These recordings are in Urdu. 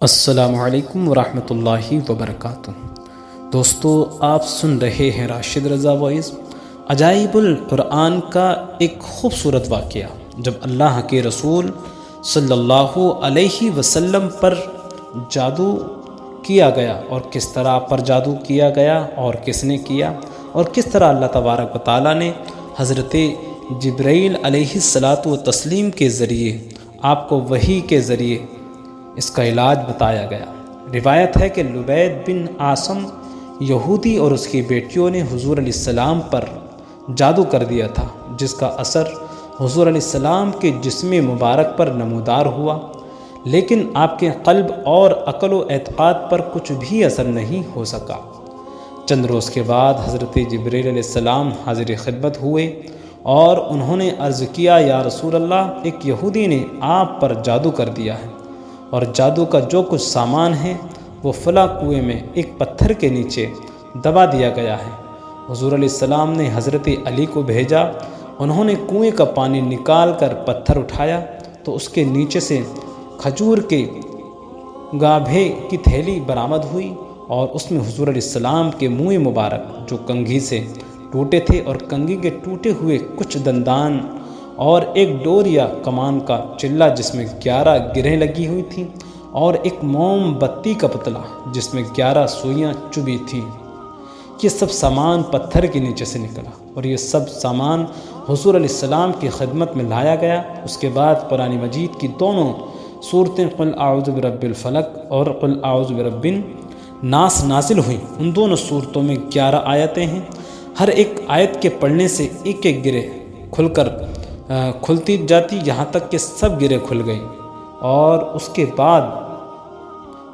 السلام علیکم ورحمۃ اللہ وبرکاتہ۔ دوستو، آپ سن رہے ہیں راشد رضا وائس۔ عجائب القرآن کا ایک خوبصورت واقعہ، جب اللہ کے رسول صلی اللہ علیہ وسلم پر جادو کیا گیا، اور کس طرح پر جادو کیا گیا اور کس نے کیا، اور کس طرح اللہ تبارک و تعالیٰ نے حضرت جبرائیل علیہ الصلاۃ والتسلیم کے ذریعے آپ کو وحی کے ذریعے اس کا علاج بتایا گیا۔ روایت ہے کہ لبید بن عاصم یہودی اور اس کی بیٹیوں نے حضور علیہ السلام پر جادو کر دیا تھا، جس کا اثر حضور علیہ السلام کے جسم مبارک پر نمودار ہوا، لیکن آپ کے قلب اور عقل و اعتقاد پر کچھ بھی اثر نہیں ہو سکا۔ چند روز کے بعد حضرت جبرائیل علیہ السلام حاضر خدمت ہوئے اور انہوں نے عرض کیا، یا رسول اللہ، ایک یہودی نے آپ پر جادو کر دیا ہے، اور جادو کا جو کچھ سامان ہے وہ فلاں کنویں میں ایک پتھر کے نیچے دبا دیا گیا ہے۔ حضور علیہ السلام نے حضرت علی کو بھیجا، انہوں نے کنویں کا پانی نکال کر پتھر اٹھایا تو اس کے نیچے سے کھجور کے گابھے کی تھیلی برآمد ہوئی، اور اس میں حضور علیہ السلام کے منہ مبارک جو کنگھی سے ٹوٹے تھے، اور کنگھی کے ٹوٹے ہوئے کچھ دندان، اور ایک ڈور یا کمان کا چلہ جس میں 11 گرہیں لگی ہوئی تھیں، اور ایک موم بتی کا پتلا جس میں 11 سوئیاں چبھی تھیں۔ یہ سب سامان پتھر کے نیچے سے نکلا، اور یہ سب سامان حضور علیہ السلام کی خدمت میں لایا گیا۔ اس کے بعد قرآن مجید کی دونوں صورتیں قل اعوذ برب الفلق اور قل اعوذ برب الناس نازل ہوئیں۔ ان دونوں صورتوں میں 11 آیتیں ہیں، ہر ایک آیت کے پڑھنے سے ایک ایک گرہ کھلتی جاتی، یہاں تک کہ سب گرہیں کھل گئیں، اور اس کے بعد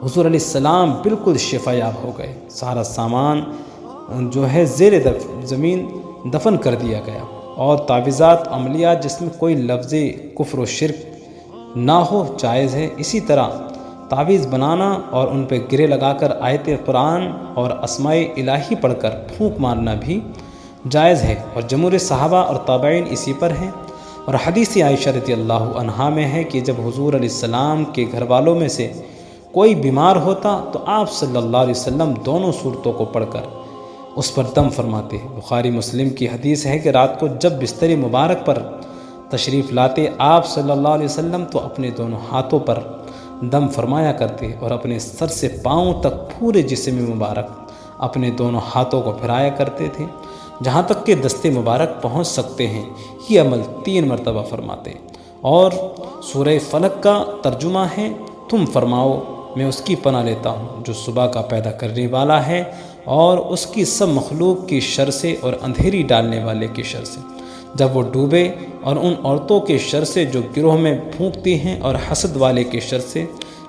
حضور علیہ السلام بالکل شفا یاب ہو گئے۔ سارا سامان جو ہے زیر زمین دفن کر دیا گیا، اور تعویذات عملیات جس میں کوئی لفظ کفر و شرک نہ ہو جائز ہے۔ اسی طرح تعویذ بنانا اور ان پہ گرے لگا کر آیت قرآن اور اسماء الہی پڑھ کر پھونک مارنا بھی جائز ہے، اور جمہور صحابہ اور تابعین اسی پر ہیں۔ اور حدیث عائشہ رضی اللہ عنہا میں ہے کہ جب حضور علیہ السلام کے گھر والوں میں سے کوئی بیمار ہوتا تو آپ صلی اللہ علیہ وسلم دونوں صورتوں کو پڑھ کر اس پر دم فرماتے ہیں۔ بخاری مسلم کی حدیث ہے کہ رات کو جب بستر مبارک پر تشریف لاتے آپ صلی اللہ علیہ وسلم تو اپنے دونوں ہاتھوں پر دم فرمایا کرتے، اور اپنے سر سے پاؤں تک پورے جسم مبارک اپنے دونوں ہاتھوں کو پھیرایا کرتے تھے، جہاں تک کہ دست مبارک پہنچ سکتے ہیں۔ یہ عمل 3 مرتبہ فرماتے، اور سورہ فلق کا ترجمہ ہے، تم فرماؤ میں اس کی پناہ لیتا ہوں جو صبح کا پیدا کرنے والا ہے، اور اس کی سب مخلوق کی شر سے، اور اندھیری ڈالنے والے کی شر سے جب وہ ڈوبے، اور ان عورتوں کے شر سے جو گروہ میں پھونکتی ہیں، اور حسد والے کے شر سے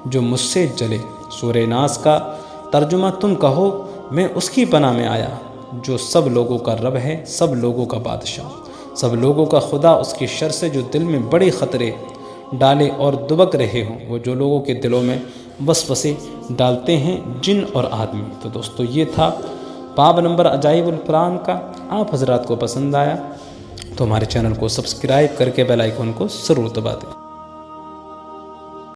جو مجھ سے جلے۔ سورہ ناس کا ترجمہ، تم کہو میں اس کی پناہ میں آیا جو سب لوگوں کا رب ہے، سب لوگوں کا بادشاہ، سب لوگوں کا خدا، اس کے شر سے جو دل میں بڑے خطرے ڈالے اور دبک رہے ہوں، وہ جو لوگوں کے دلوں میں وسوسے ڈالتے ہیں، جن اور آدمی۔ تو دوستو، یہ تھا باب نمبر عجائب القرآن کا۔ آپ حضرات کو پسند آیا تو ہمارے چینل کو سبسکرائب کر کے بیل آئیکن کو ضرور دبا دیں۔